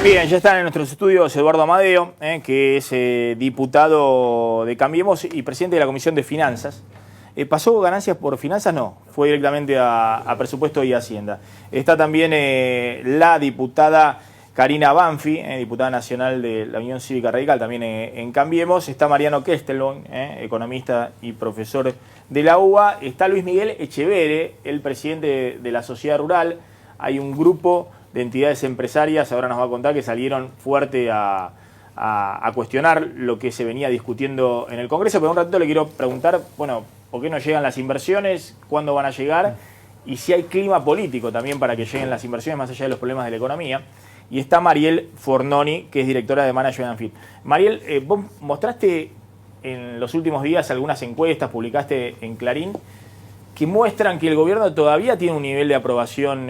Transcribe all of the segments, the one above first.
Bien, ya están en nuestros estudios Eduardo Amadeo, que es diputado de Cambiemos y presidente de la Comisión de Finanzas. ¿Pasó ganancias por finanzas? No, fue directamente a Presupuesto y Hacienda. Está también la diputada Karina Banfi, diputada nacional de la Unión Cívica Radical, también en Cambiemos. Está Mariano Kestelon, economista y profesor de la UBA. Está Luis Miguel Echevere, el presidente de la Sociedad Rural. Hay un grupo de entidades empresarias, ahora nos va a contar, que salieron fuerte a cuestionar lo que se venía discutiendo en el Congreso. Pero un ratito le quiero preguntar, bueno, ¿por qué no llegan las inversiones? ¿Cuándo van a llegar? Y si hay clima político también para que lleguen las inversiones, más allá de los problemas de la economía. Y está Mariel Fornoni, que es directora de Management and Fit. Mariel, vos mostraste en los últimos días algunas encuestas, publicaste en Clarín, que muestran que el gobierno todavía tiene un nivel de aprobación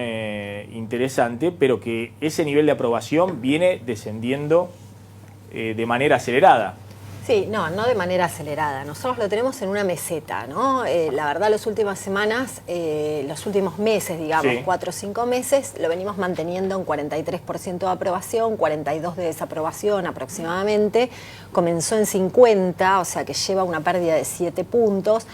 interesante, pero que ese nivel de aprobación viene descendiendo de manera acelerada. Sí, no de manera acelerada. Nosotros lo tenemos en una meseta, ¿no? La verdad, las últimas semanas, los últimos meses, digamos, sí, 4 o 5 meses, lo venimos manteniendo en 43% de aprobación, 42% de desaprobación aproximadamente. Comenzó en 50%, o sea que lleva una pérdida de 7 puntos.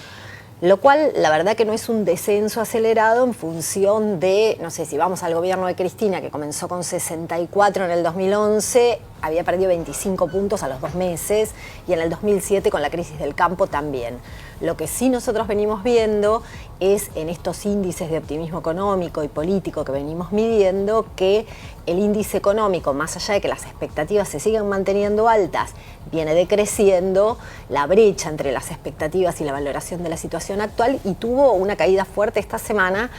Lo cual, la verdad que no es un descenso acelerado en función de, no sé, si vamos al gobierno de Cristina, que comenzó con 64 en el 2011, había perdido 25 puntos a los 2 meses, y en el 2007 con la crisis del campo también. Lo que sí nosotros venimos viendo es en estos índices de optimismo económico y político que venimos midiendo, que el índice económico, más allá de que las expectativas se sigan manteniendo altas, viene decreciendo la brecha entre las expectativas y la valoración de la situación actual, y tuvo una caída fuerte esta semana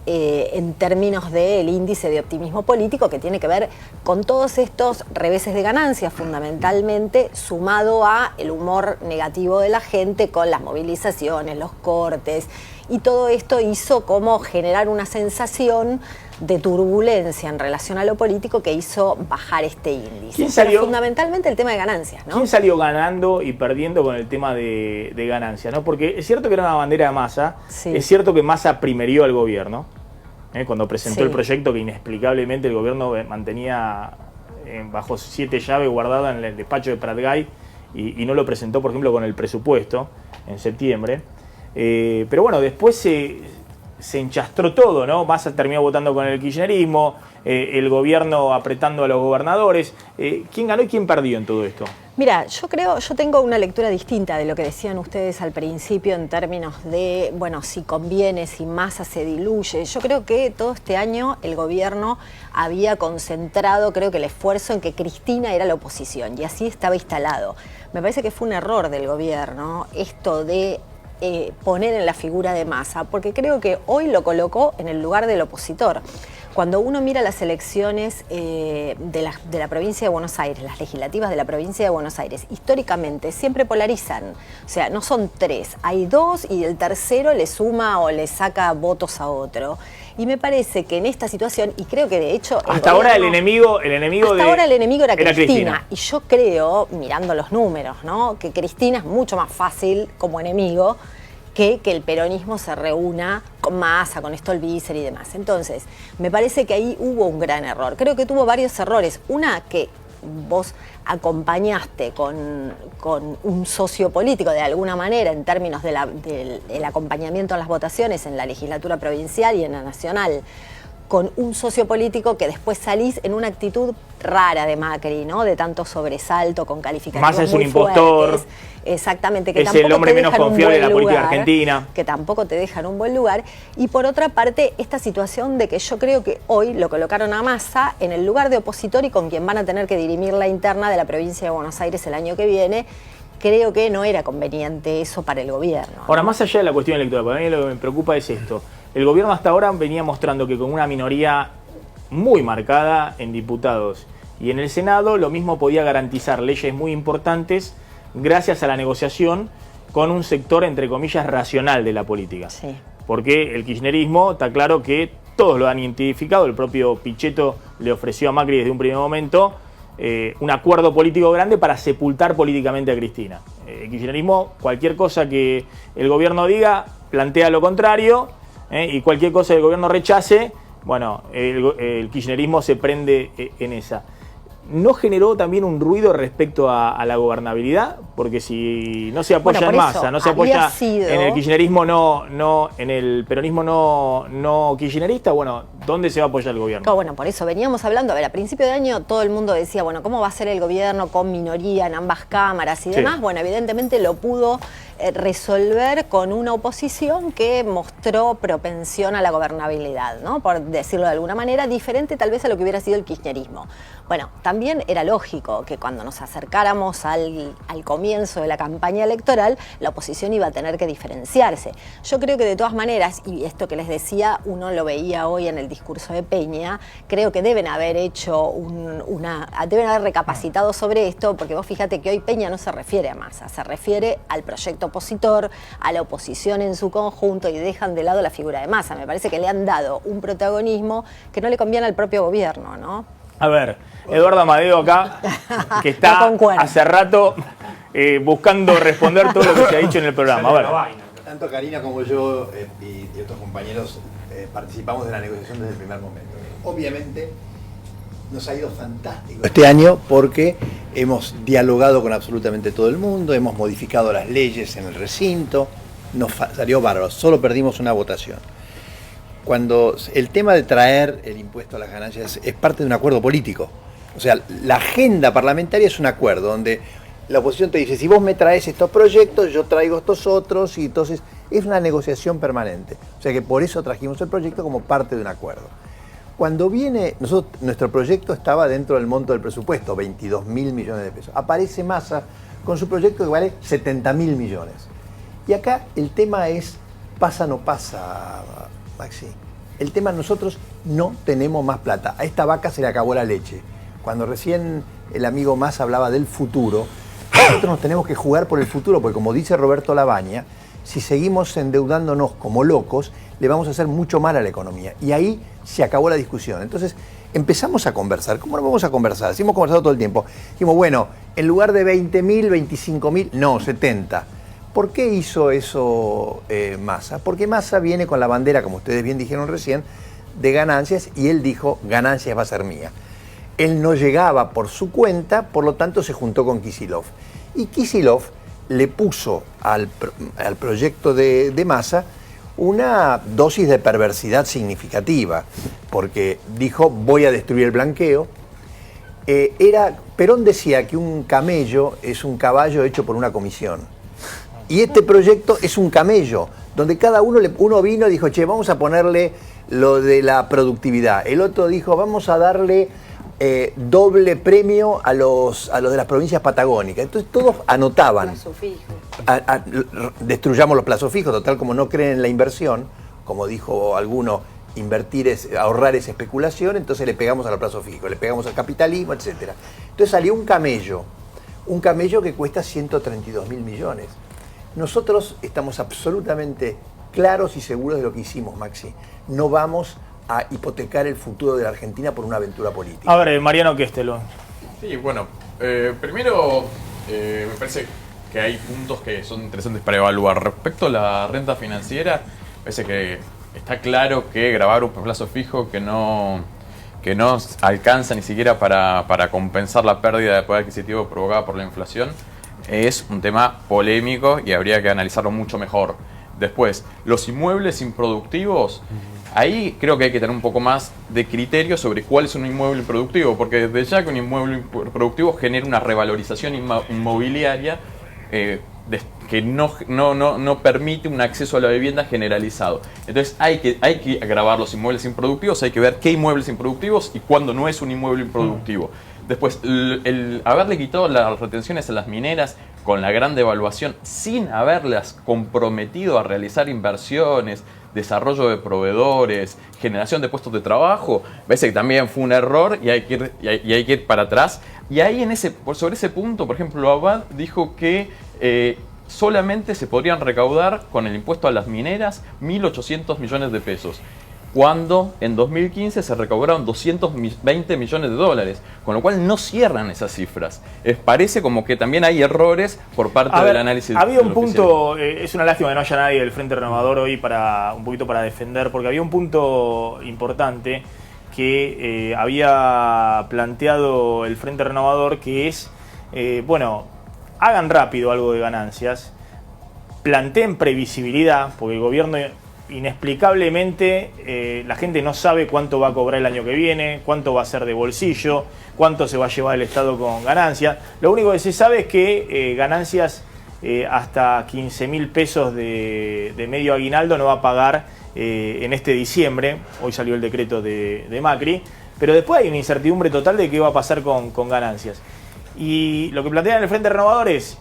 en términos del índice de optimismo político, que tiene que ver con todos estos reveses de ganancias fundamentalmente, sumado a el humor negativo de la gente con las movilizaciones, los cortes, y todo esto hizo como generar una sensación de turbulencia en relación a lo político que hizo bajar este índice. ¿Quién salió? Pero fundamentalmente el tema de ganancias, ¿no? ¿Quién salió ganando y perdiendo con el tema de ganancias, ¿no? Porque es cierto que era una bandera de Massa, sí, es cierto que Massa primerió al gobierno, cuando presentó, sí, el proyecto que inexplicablemente el gobierno mantenía bajo 7 llaves guardada en el despacho de Pratgay y no lo presentó, por ejemplo, con el presupuesto en septiembre. Pero bueno, después se enchastró todo, ¿no? Massa terminó votando con el kirchnerismo, el gobierno apretando a los gobernadores. ¿Quién ganó y quién perdió en todo esto? Mira, yo tengo una lectura distinta de lo que decían ustedes al principio en términos de, bueno, si conviene, si Massa se diluye. Yo creo que todo este año el gobierno había concentrado, creo que el esfuerzo en que Cristina era la oposición, y así estaba instalado. Me parece que fue un error del gobierno esto de poner en la figura de Massa, porque creo que hoy lo colocó en el lugar del opositor. Cuando uno mira las elecciones de la provincia de Buenos Aires, las legislativas de la provincia de Buenos Aires, históricamente siempre polarizan. O sea, no son 3, hay 2 y el tercero le suma o le saca votos a otro. Y me parece que en esta situación, y creo que de hecho... Hasta ahora el enemigo era Cristina. Y yo creo, mirando los números, ¿no?, que Cristina es mucho más fácil como enemigo que el peronismo se reúna con Massa, con Stolbizer y demás. Entonces, me parece que ahí hubo un gran error. Creo que tuvo varios errores. Una, que vos acompañaste con un socio político de alguna manera en términos del acompañamiento a las votaciones en la legislatura provincial y en la nacional, con un socio político que después salís en una actitud rara de Macri, ¿no? De tanto sobresalto, con calificativos Massa es un impostor. Fuertes. Exactamente, que es el hombre menos confiable de la política argentina. Que tampoco te deja en un buen lugar. Y por otra parte, esta situación de que yo creo que hoy lo colocaron a Massa en el lugar de opositor y con quien van a tener que dirimir la interna de la provincia de Buenos Aires el año que viene. Creo que no era conveniente eso para el gobierno. Ahora, más allá de la cuestión electoral, para mí lo que me preocupa es esto. El gobierno hasta ahora venía mostrando que con una minoría muy marcada en diputados y en el Senado, lo mismo podía garantizar leyes muy importantes gracias a la negociación con un sector, entre comillas, racional de la política. Sí. Porque el kirchnerismo, está claro que todos lo han identificado, el propio Pichetto le ofreció a Macri desde un primer momento un acuerdo político grande para sepultar políticamente a Cristina. El kirchnerismo, cualquier cosa que el gobierno diga, plantea lo contrario, y cualquier cosa que el gobierno rechace, bueno, el kirchnerismo se prende en esa. ¿no generó también un ruido respecto a la gobernabilidad? Porque si no se apoya en Massa, no se apoya en el kirchnerismo, en el peronismo no kirchnerista, bueno, ¿dónde se va a apoyar el gobierno? Bueno, por eso veníamos hablando, a ver, a principio de año todo el mundo decía, bueno, ¿cómo va a ser el gobierno con minoría en ambas cámaras y demás? Bueno, evidentemente lo pudo resolver con una oposición que mostró propensión a la gobernabilidad, ¿no? Por decirlo de alguna manera, diferente tal vez a lo que hubiera sido el kirchnerismo. Bueno, también era lógico que cuando nos acercáramos al comienzo de la campaña electoral, la oposición iba a tener que diferenciarse. Yo creo que de todas maneras, y esto que les decía, uno lo veía hoy en el discurso de Peña, creo que deben haber hecho deben haber recapacitado sobre esto, porque vos fíjate que hoy Peña no se refiere a Massa, se refiere al proyecto opositor, a la oposición en su conjunto, y dejan de lado la figura de Massa. Me parece que le han dado un protagonismo que no le conviene al propio gobierno, ¿no? A ver, Eduardo Amadeo acá, que está hace rato buscando responder todo lo que se ha dicho en el programa. A ver. Tanto Karina como yo y otros compañeros participamos de la negociación desde el primer momento. Obviamente nos ha ido fantástico este año porque hemos dialogado con absolutamente todo el mundo, hemos modificado las leyes en el recinto, nos salió bárbaro, solo perdimos una votación. Cuando el tema de traer el impuesto a las ganancias es parte de un acuerdo político, o sea, la agenda parlamentaria es un acuerdo donde la oposición te dice, si vos me traes estos proyectos, yo traigo estos otros, y entonces es una negociación permanente. O sea que por eso trajimos el proyecto como parte de un acuerdo. Cuando viene, nuestro proyecto estaba dentro del monto del presupuesto, 22.000 millones de pesos. Aparece Massa con su proyecto que vale 70.000 millones. Y acá el tema es, pasa o no pasa, Maxi. El tema, nosotros no tenemos más plata. A esta vaca se le acabó la leche. Cuando recién el amigo Massa hablaba del futuro, nosotros nos tenemos que jugar por el futuro, porque como dice Roberto Labaña, si seguimos endeudándonos como locos, le vamos a hacer mucho mal a la economía. Y ahí se acabó la discusión. Entonces empezamos a conversar. ¿Cómo no vamos a conversar? Si hemos conversado todo el tiempo. Dijimos, bueno, en lugar de 20.000, 25.000, no, 70. ¿Por qué hizo eso Massa? Porque Massa viene con la bandera, como ustedes bien dijeron recién, de ganancias, y él dijo, ganancias va a ser mía. Él no llegaba por su cuenta, por lo tanto se juntó con Kicillof. Y Kicillof le puso al proyecto de Massa una dosis de perversidad significativa, porque dijo, voy a destruir el blanqueo. Perón decía que un camello es un caballo hecho por una comisión. Y este proyecto es un camello, donde cada uno vino y dijo, che, vamos a ponerle lo de la productividad. El otro dijo, vamos a darle doble premio a los de las provincias patagónicas. Entonces todos anotaban. Plazo fijo. Destruyamos los plazos fijos, total, como no creen en la inversión, como dijo alguno, ahorrar es especulación, entonces le pegamos a los plazos fijos, le pegamos al capitalismo, etc. Entonces salió un camello que cuesta 132.000 millones. Nosotros estamos absolutamente claros y seguros de lo que hicimos, Maxi. No vamos a hipotecar el futuro de la Argentina por una aventura política. A ver, Mariano Questelo. Sí, bueno, primero me parece que hay puntos que son interesantes para evaluar. Respecto a la renta financiera, parece que está claro que grabar un plazo fijo que no alcanza ni siquiera para compensar la pérdida de poder adquisitivo provocada por la inflación es un tema polémico y habría que analizarlo mucho mejor. Después, los inmuebles improductivos, ahí creo que hay que tener un poco más de criterio sobre cuál es un inmueble improductivo, porque desde ya que un inmueble improductivo genera una revalorización inmobiliaria que no permite un acceso a la vivienda generalizado. Entonces hay que grabar los inmuebles improductivos, hay que ver qué inmuebles improductivos y cuándo no es un inmueble improductivo. Después, el haberle quitado las retenciones a las mineras con la gran devaluación sin haberlas comprometido a realizar inversiones, desarrollo de proveedores, generación de puestos de trabajo, parece que también fue un error y hay que ir para atrás. Y ahí sobre ese punto, por ejemplo, Abad dijo que solamente se podrían recaudar con el impuesto a las mineras 1.800 millones de pesos. Cuando en 2015 se recaudaron 220 millones de dólares, con lo cual no cierran esas cifras. Parece como que también hay errores por parte del análisis. Había un punto, es una lástima que no haya nadie del Frente Renovador hoy un poquito para defender, porque había un punto importante, que había planteado el Frente Renovador, que es, bueno, hagan rápido algo de ganancias, planteen previsibilidad, porque el gobierno inexplicablemente la gente no sabe cuánto va a cobrar el año que viene, cuánto va a ser de bolsillo, cuánto se va a llevar el Estado con ganancias. Lo único que se sabe es que ganancias hasta 15.000 pesos de medio aguinaldo no va a pagar en este diciembre. Hoy salió el decreto de Macri, pero después hay una incertidumbre total de qué va a pasar con ganancias. Y lo que plantean en el Frente Renovador es,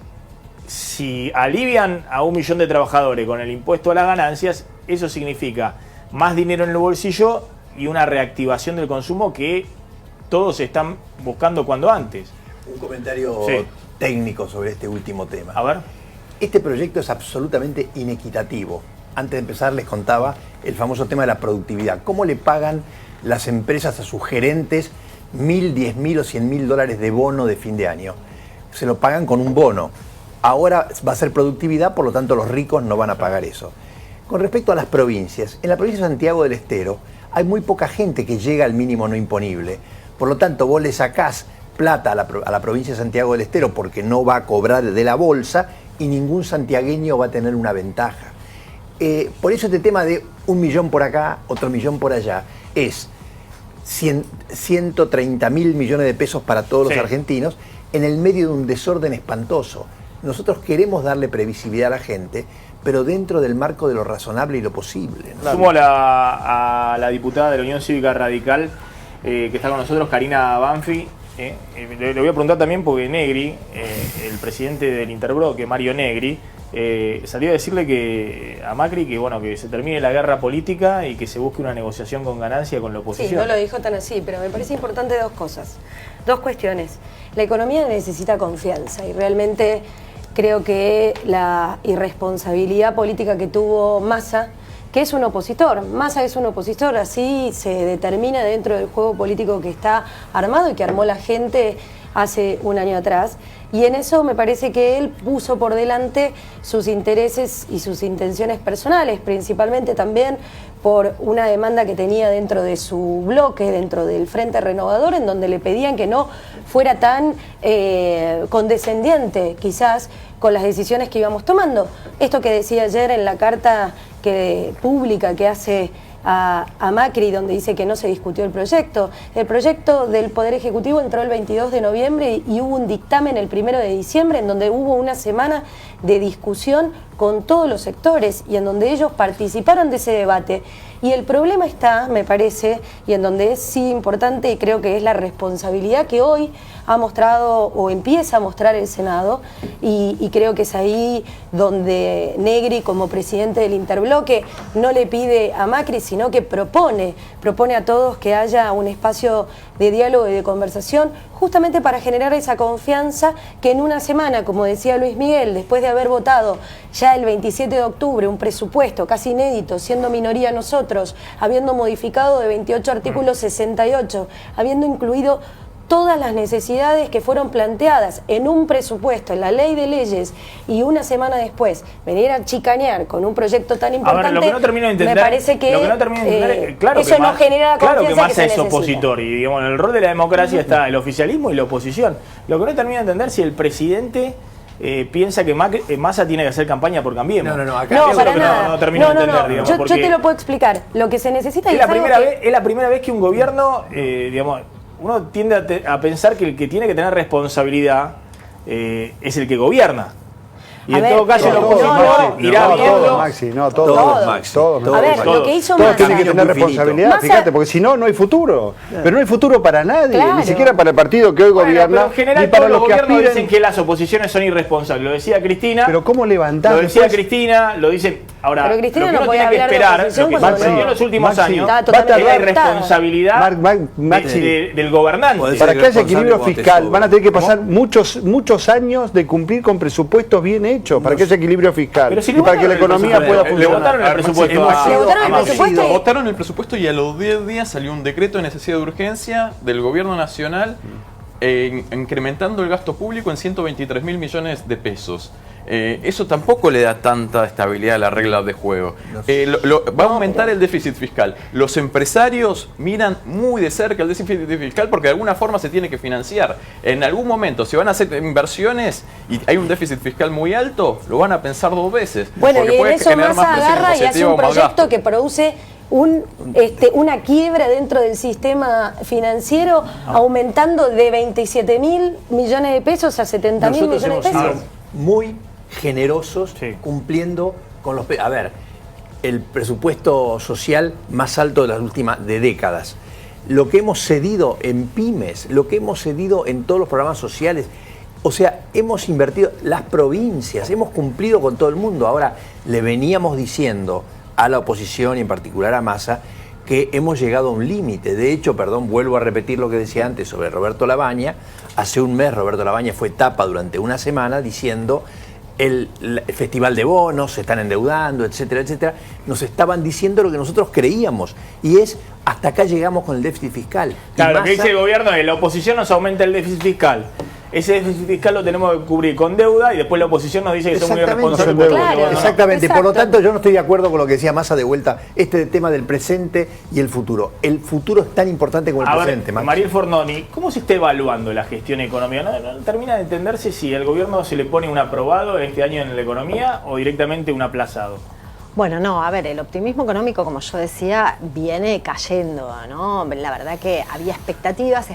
si alivian a 1 millón de trabajadores con el impuesto a las ganancias, eso significa más dinero en el bolsillo y una reactivación del consumo que todos están buscando cuando antes. Un comentario técnico sobre este último tema. A ver. Este proyecto es absolutamente inequitativo. Antes de empezar les contaba el famoso tema de la productividad. ¿Cómo le pagan las empresas a sus gerentes 1.000, 10.000 o 100.000 dólares de bono de fin de año? Se lo pagan con un bono. Ahora va a ser productividad, por lo tanto los ricos no van a pagar eso. Con respecto a las provincias, en la provincia de Santiago del Estero hay muy poca gente que llega al mínimo no imponible. Por lo tanto, vos le sacás plata a la provincia de Santiago del Estero porque no va a cobrar de la bolsa y ningún santiagueño va a tener una ventaja. Por eso este tema de 1 millón por acá, otro millón por allá, es 130.000 millones de pesos para todos los argentinos en el medio de un desorden espantoso. Nosotros queremos darle previsibilidad a la gente, pero dentro del marco de lo razonable y lo posible, ¿no? Sumo a la diputada de la Unión Cívica Radical que está con nosotros, Karina Banfi. Le voy a preguntar también porque Negri, el presidente del Interbloque, Mario Negri, salió a decirle a Macri que, bueno, que se termine la guerra política y que se busque una negociación con ganancia con la oposición. Sí, no lo dijo tan así, pero me parece importante dos cosas, dos cuestiones. La economía necesita confianza y realmente creo que la irresponsabilidad política que tuvo Massa, que es un opositor, Massa es un opositor, así se determina dentro del juego político que está armado y que armó la gente hace un año atrás, y en eso me parece que él puso por delante sus intereses y sus intenciones personales, principalmente también por una demanda que tenía dentro de su bloque, dentro del Frente Renovador, en donde le pedían que no fuera tan condescendiente quizás con las decisiones que íbamos tomando. Esto que decía ayer en la carta pública que hace a Macri, donde dice que no se discutió el proyecto. El proyecto del Poder Ejecutivo entró el 22 de noviembre y hubo un dictamen el 1 de diciembre en donde hubo una semana de discusión con todos los sectores y en donde ellos participaron de ese debate. Y el problema está, me parece, y en donde es sí importante y creo que es la responsabilidad que hoy ha mostrado o empieza a mostrar el Senado, y creo que es ahí donde Negri, como presidente del Interbloque, no le pide a Macri, sino que propone a todos que haya un espacio de diálogo y de conversación, justamente para generar esa confianza que en una semana, como decía Luis Miguel, después de haber votado ya el 27 de octubre un presupuesto casi inédito, siendo minoría nosotros, habiendo modificado de 28 artículos 68, habiendo incluido todas las necesidades que fueron planteadas en un presupuesto, en la ley de leyes, y una semana después venir a chicanear con un proyecto tan importante, lo que no termino de entender, me parece que, claro, eso no genera la confianza claro que Massa se es opositor, y digamos, en el rol de la democracia está el oficialismo y la oposición. Lo que no termino de entender si el presidente piensa que Massa tiene que hacer campaña por Cambiemos. No, para nada. No termino de entender, digamos, yo te lo puedo explicar. Lo que se necesita es la primera vez que un gobierno, digamos, uno tiende a pensar que el que tiene que tener responsabilidad es el que gobierna. Y en todo caso el opositor irá viendo... Maxi, no, todos, Maxi. Todos. A ver, lo que hizo Todos Massa... tienen que tener responsabilidad, Massa, fíjate, porque si no, no hay futuro. Pero no hay futuro para nadie, claro, ni siquiera para el partido que hoy gobierna, pero en general ni para todos los que gobiernos aspiran. dicen que las oposiciones son irresponsables. Lo decía Cristina. Pero ¿cómo levantás Lo decía después? Cristina, lo dicen... Ahora, pero Cristina lo que no uno puede tiene que hablar de esperar, oposición lo que cuando sucedió en los últimos años, es la irresponsabilidad del gobernante. Para que haya equilibrio fiscal van a tener que pasar muchos años de cumplir con presupuestos bien hechos, para que haya equilibrio fiscal y para que la economía pueda funcionar. Le votaron el presupuesto. Votaron el presupuesto y a los 10 días salió un decreto de necesidad de urgencia del gobierno nacional incrementando el gasto público en 123.000 millones de pesos. eso tampoco le da tanta estabilidad a la regla de juego. Va a aumentar el déficit fiscal. Los empresarios miran muy de cerca el déficit fiscal porque de alguna forma se tiene que financiar. En algún momento, si van a hacer inversiones y hay un déficit fiscal muy alto, lo van a pensar 2 veces. Bueno, y en eso Massa agarra y hace un proyecto que produce una quiebra dentro del sistema financiero, aumentando de 27.000 millones de pesos a 70.000 millones de pesos. Muy generosos, cumpliendo con los... A ver, el presupuesto social más alto de las últimas décadas. Lo que hemos cedido en pymes, lo que hemos cedido en todos los programas sociales. O sea, hemos invertido las provincias, hemos cumplido con todo el mundo. Ahora, le veníamos diciendo a la oposición y en particular a Massa que hemos llegado a un límite. De hecho, vuelvo a repetir lo que decía antes sobre Roberto Labaña. Hace un mes Roberto Labaña fue tapa durante una semana diciendo el festival de bonos, se están endeudando, etcétera, etcétera. Nos estaban diciendo lo que nosotros creíamos y es hasta acá llegamos con el déficit fiscal. Claro, lo que dice el gobierno es la oposición nos aumenta el déficit fiscal. Ese déficit fiscal lo tenemos que cubrir con deuda y después la oposición nos dice que son muy irresponsables. Claro, exactamente, por lo tanto yo no estoy de acuerdo con lo que decía Massa de vuelta, este tema del presente y el futuro. El futuro es tan importante como el presente. Mariel Fornoni, ¿cómo se está evaluando la gestión económica? No termina de entenderse si al gobierno se le pone un aprobado este año en la economía o directamente un aplazado. Bueno, no, a ver, el optimismo económico, como yo decía, viene cayendo, ¿no? La verdad que había expectativas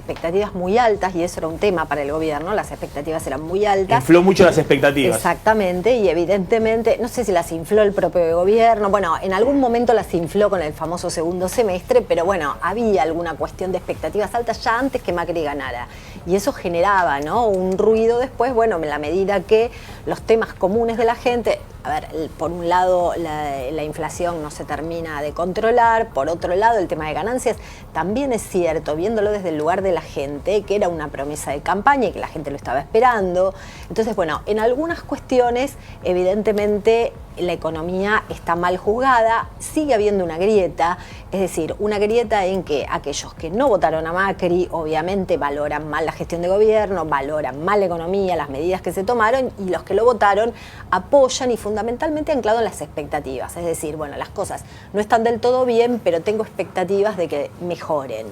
muy altas, y eso era un tema para el gobierno, las expectativas eran muy altas. Infló mucho las expectativas. Exactamente, y evidentemente, no sé si las infló el propio gobierno, bueno, en algún momento las infló con el famoso segundo semestre, pero bueno, había alguna cuestión de expectativas altas ya antes que Macri ganara. Y eso generaba, ¿no?, un ruido después, bueno, en la medida que los temas comunes de la gente... A ver, por un lado la inflación no se termina de controlar, por otro lado el tema de ganancias también es cierto, viéndolo desde el lugar de la gente, que era una promesa de campaña y que la gente lo estaba esperando. Entonces, bueno, en algunas cuestiones evidentemente la economía está mal juzgada, sigue habiendo una grieta, es decir, una grieta en que aquellos que no votaron a Macri obviamente valoran mal la gestión de gobierno, valoran mal la economía, las medidas que se tomaron, y los que lo votaron apoyan y fundamentalmente anclado en las expectativas, es decir, bueno, las cosas no están del todo bien, pero tengo expectativas de que mejoren.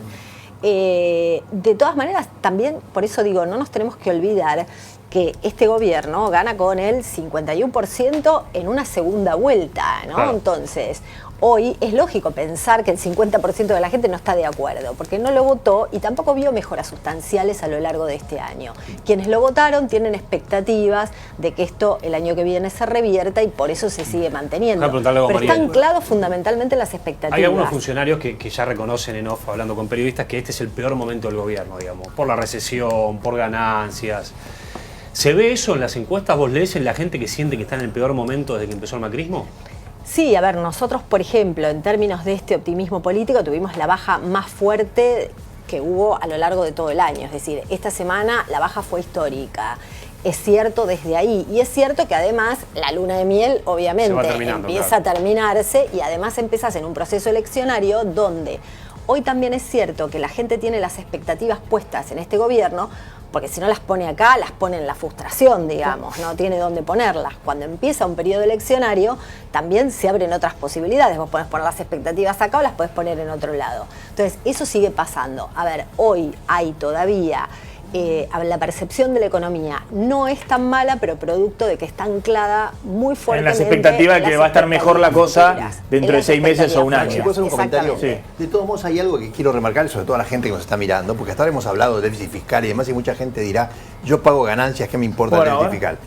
De todas maneras, también, por eso digo, no nos tenemos que olvidar que este gobierno gana con el 51% en una segunda vuelta, ¿no? Claro. Entonces, hoy es lógico pensar que el 50% de la gente no está de acuerdo, porque no lo votó y tampoco vio mejoras sustanciales a lo largo de este año. Quienes lo votaron tienen expectativas de que esto el año que viene se revierta y por eso se sigue manteniendo. Pero está anclado fundamentalmente en las expectativas. Hay algunos funcionarios que ya reconocen en off, hablando con periodistas, que este es el peor momento del gobierno, digamos, por la recesión, por ganancias. ¿Se ve eso en las encuestas? ¿Vos lees en la gente que siente que está en el peor momento desde que empezó el macrismo? Sí, a ver, nosotros, por ejemplo, en términos de este optimismo político, tuvimos la baja más fuerte que hubo a lo largo de todo el año. Es decir, esta semana la baja fue histórica. Es cierto desde ahí. Y es cierto que además la luna de miel, obviamente, empieza a terminarse y además empezás en un proceso eleccionario donde hoy también es cierto que la gente tiene las expectativas puestas en este gobierno, porque si no las pone acá, las pone en la frustración, digamos, no tiene dónde ponerlas. Cuando empieza un periodo eleccionario, también se abren otras posibilidades. Vos podés poner las expectativas acá o las podés poner en otro lado. Entonces, eso sigue pasando. A ver, hoy hay todavía... la percepción de la economía no es tan mala, pero producto de que está anclada muy fuertemente en las expectativas de que va a estar mejor la cosa dentro de 6 meses o un año. ¿Puedo hacer un comentario? Sí. De todos modos, hay algo que quiero remarcar, sobre todo a la gente que nos está mirando, porque hasta ahora hemos hablado de déficit fiscal y demás, y mucha gente dirá, yo pago ganancias, ¿qué me importa el déficit fiscal?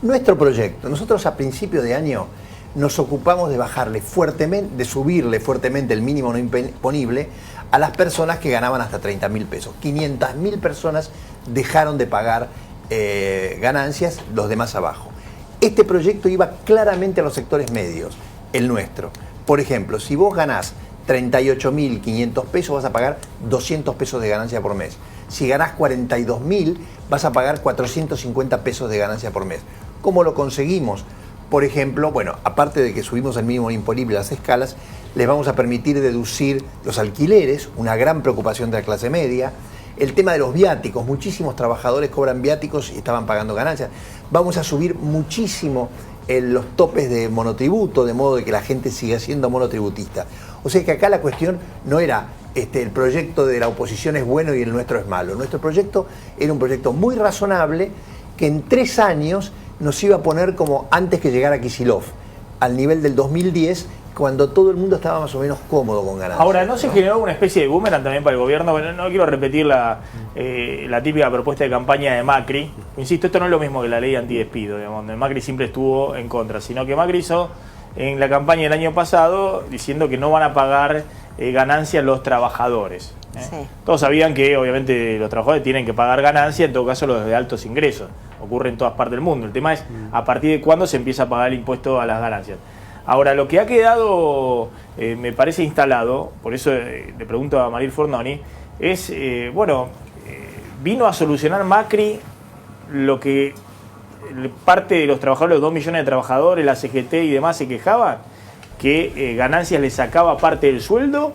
Nuestro proyecto, nosotros a principio de año nos ocupamos de bajarle fuertemente, de subirle fuertemente el mínimo no imponible a las personas que ganaban hasta 30.000 pesos. 500.000 personas dejaron de pagar ganancias, los demás abajo. Este proyecto iba claramente a los sectores medios, el nuestro. Por ejemplo, si vos ganás 38.500 pesos, vas a pagar 200 pesos de ganancia por mes. Si ganás 42.000, vas a pagar 450 pesos de ganancia por mes. ¿Cómo lo conseguimos? Por ejemplo, bueno, aparte de que subimos el mínimo imponible a las escalas, les vamos a permitir deducir los alquileres, una gran preocupación de la clase media. El tema de los viáticos, muchísimos trabajadores cobran viáticos y estaban pagando ganancias. Vamos a subir muchísimo los topes de monotributo, de modo de que la gente siga siendo monotributista. O sea que acá la cuestión no era el proyecto de la oposición es bueno y el nuestro es malo. Nuestro proyecto era un proyecto muy razonable que en 3 años nos iba a poner como antes que llegara Kicillof, al nivel del 2010, cuando todo el mundo estaba más o menos cómodo con ganancias. Ahora, ¿no se generó una especie de boomerang también para el gobierno? Bueno, no quiero repetir la típica propuesta de campaña de Macri. Insisto, esto no es lo mismo que la ley antidespido, digamos, donde Macri siempre estuvo en contra, sino que Macri hizo en la campaña del año pasado diciendo que no van a pagar ganancias los trabajadores. Sí. Todos sabían que obviamente los trabajadores tienen que pagar ganancias, en todo caso los de altos ingresos. Ocurre en todas partes del mundo. El tema es a partir de cuándo se empieza a pagar el impuesto a las ganancias. Ahora, lo que ha quedado, me parece instalado, por eso le pregunto a Mariel Fornoni, es, vino a solucionar Macri lo que parte de los trabajadores, los 2 millones de trabajadores, la CGT y demás se quejaban, que ganancias le sacaba parte del sueldo,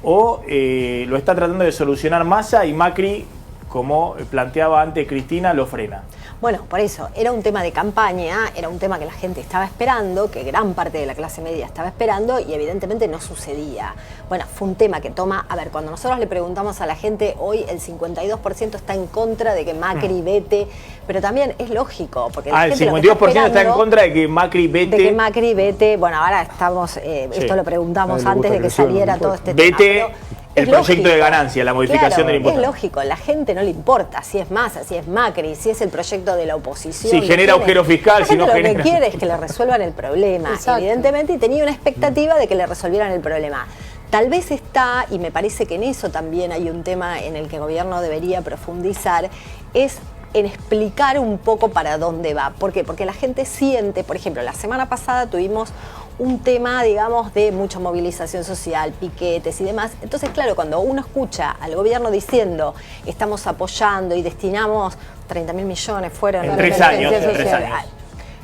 o lo está tratando de solucionar Massa y Macri, como planteaba antes Cristina, lo frena. Bueno, por eso, era un tema de campaña, era un tema que la gente estaba esperando, que gran parte de la clase media estaba esperando y evidentemente no sucedía. Bueno, fue un tema que toma, a ver, cuando nosotros le preguntamos a la gente, hoy el 52% está en contra de que Macri vete, pero también es lógico, porque la gente el 52% está en contra de que Macri vete. De que Macri vete, bueno, ahora estamos, esto lo preguntamos antes de que saliera todo este tema. Vete el proyecto de ganancia, la modificación del impuesto. Es lógico, a la gente no le importa si es Massa, si es Macri, si es el proyecto de la oposición. Si genera agujero fiscal, si no genera. Lo que quiere es que le resuelvan el problema, evidentemente, y tenía una expectativa de que le resolvieran el problema. Tal vez está, y me parece que en eso también hay un tema en el que el gobierno debería profundizar, es en explicar un poco para dónde va. ¿Por qué? Porque la gente siente, por ejemplo, la semana pasada tuvimos un tema, digamos, de mucha movilización social, piquetes y demás. Entonces, claro, cuando uno escucha al gobierno diciendo estamos apoyando y destinamos 30.000 millones fueron en 3 años,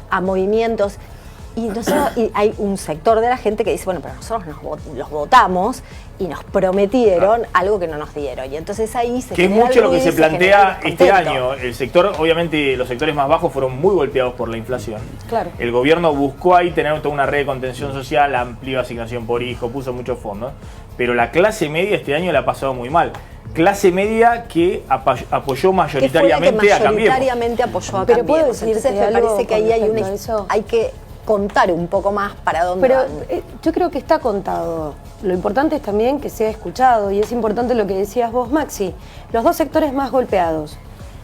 a movimientos, y hay un sector de la gente que dice, bueno, pero nosotros los votamos y nos prometieron algo que no nos dieron. Y entonces ahí se que es mucho lo que se plantea este año. El sector, obviamente los sectores más bajos fueron muy golpeados por la inflación. Claro. El gobierno buscó ahí tener toda una red de contención social, amplió asignación por hijo, puso muchos fondos, pero la clase media este año la ha pasado muy mal. Clase media que apoyó mayoritariamente a Cambiemos. Apoyó a Pero puedo Cambiemos. decirte Entonces me parece que ahí hay que contar un poco más para dónde Pero van. yo creo que está contado. Lo importante es también que sea escuchado, y es importante lo que decías vos, Maxi. Los 2 sectores más golpeados.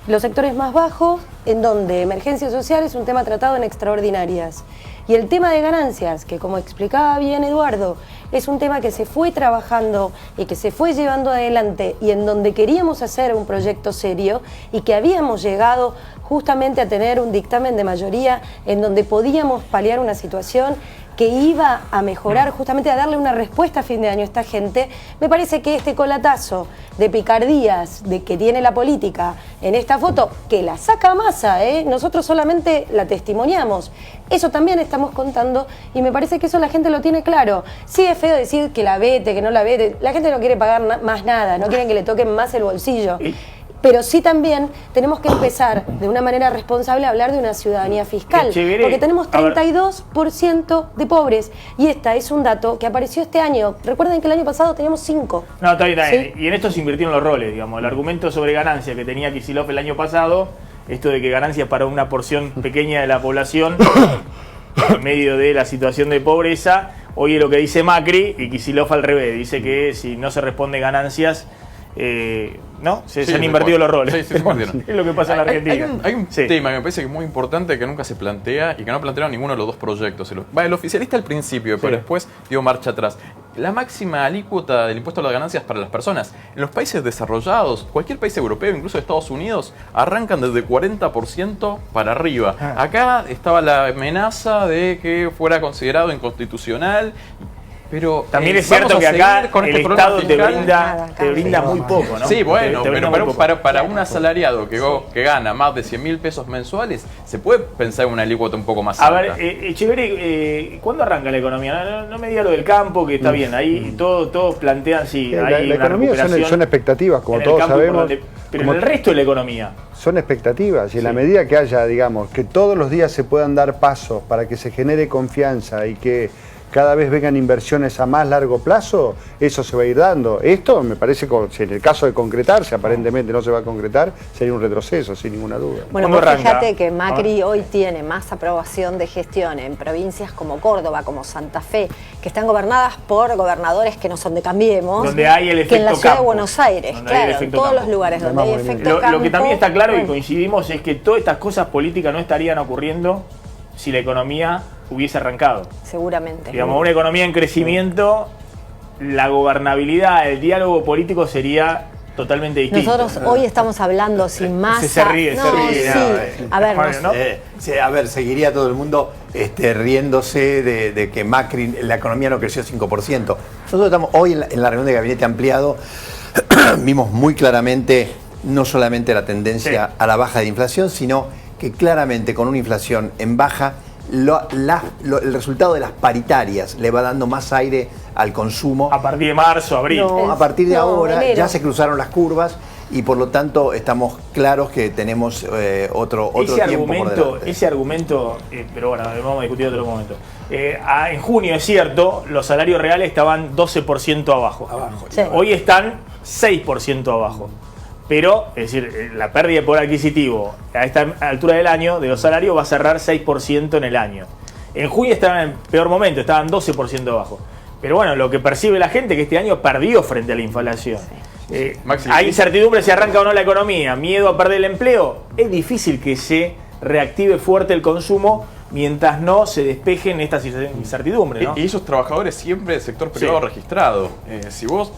Los sectores más bajos, en donde emergencia social es un tema tratado en extraordinarias. Y el tema de ganancias, que como explicaba bien Eduardo, es un tema que se fue trabajando y que se fue llevando adelante, y en donde queríamos hacer un proyecto serio y que habíamos llegado justamente a tener un dictamen de mayoría en donde podíamos paliar una situación que iba a mejorar, justamente a darle una respuesta a fin de año a esta gente. Me parece que este colatazo de picardías de que tiene la política en esta foto, que la saca Massa, nosotros solamente la testimoniamos, eso también estamos contando, y me parece que eso la gente lo tiene claro. Sí es feo decir que la vete, que no la vete, la gente no quiere pagar más nada, no quieren que le toquen más el bolsillo. Pero sí también tenemos que empezar de una manera responsable a hablar de una ciudadanía fiscal, porque tenemos 32% de pobres, y este es un dato que apareció este año. Recuerden que el año pasado teníamos 5. No, está bien, ¿sí? Y en esto se invirtieron los roles, digamos. El argumento sobre ganancia que tenía Kicillof el año pasado, esto de que ganancias para una porción pequeña de la población en medio de la situación de pobreza, hoy es lo que dice Macri, y Kicillof al revés, dice que si no se responde ganancias, ¿no? Se han invertido los roles. Sí, se invirtieron. Es lo que pasa en la Argentina. Hay un tema que me parece que es muy importante, que nunca se plantea y que no plantearon ninguno de los 2 proyectos. El oficialista al principio, pero después dio marcha atrás. La máxima alícuota del impuesto a las ganancias para las personas. En los países desarrollados, cualquier país europeo, incluso Estados Unidos, arrancan desde 40% para arriba. Acá estaba la amenaza de que fuera considerado inconstitucional. Pero también es cierto que acá el Estado te brinda muy poco, ¿no? Sí, bueno, pero para un asalariado que gana más de 100.000 pesos mensuales, se puede pensar en una alícuota un poco más alta. A ver, Echeverri, ¿cuándo arranca la economía? No me diga lo del campo, que está bien, ahí todos plantean, sí, hay la economía son expectativas, como todos sabemos. Pero en el resto de la economía. Son expectativas, y en la medida que haya, digamos, que todos los días se puedan dar pasos para que se genere confianza y que cada vez vengan inversiones a más largo plazo, eso se va a ir dando. Esto me parece que si en el caso de concretarse, aparentemente no se va a concretar, sería un retroceso, sin ninguna duda. Bueno, fíjate que Macri hoy tiene más aprobación de gestión en provincias como Córdoba, como Santa Fe, que están gobernadas por gobernadores que no son de Cambiemos, donde hay el efecto que en la ciudad campo, de Buenos Aires, claro, en todos los lugares donde hay efecto campo. Lo que también está claro y coincidimos es que todas estas cosas políticas no estarían ocurriendo si la economía hubiese arrancado. Seguramente. Digamos, una economía en crecimiento, la gobernabilidad, el diálogo político sería totalmente distinto. Nosotros hoy estamos hablando sin masa. Se ríe. Sí. A ver, a ver, seguiría todo el mundo riéndose de que Macri, la economía no creció 5%. Nosotros estamos hoy en la reunión de gabinete ampliado, vimos muy claramente no solamente la tendencia a la baja de inflación, sino que claramente con una inflación en baja, el resultado de las paritarias le va dando más aire al consumo. A partir de marzo, abril. No, a partir de ahora enero. ya se cruzaron las curvas y por lo tanto estamos claros que tenemos otro tiempo por delante. Ese argumento, pero bueno, vamos a discutir otro momento. En junio, es cierto, los salarios reales estaban 12% abajo. Sí. Hoy están 6% abajo. Pero, es decir, la pérdida de poder adquisitivo a esta altura del año de los salarios va a cerrar 6% en el año. En junio estaban en peor momento, estaban 12% abajo. Pero bueno, lo que percibe la gente es que este año perdió frente a la inflación. Maxi, hay incertidumbre si arranca o no la economía, miedo a perder el empleo. Es difícil que se reactive fuerte el consumo mientras no se despejen estas incertidumbres, ¿no? Y esos trabajadores siempre del sector privado registrado. Si vos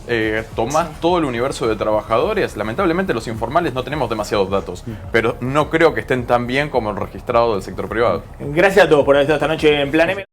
tomás todo el universo de trabajadores, lamentablemente los informales no tenemos demasiados datos, pero no creo que estén tan bien como el registrado del sector privado. Gracias a todos por haber estado esta noche en Plan M.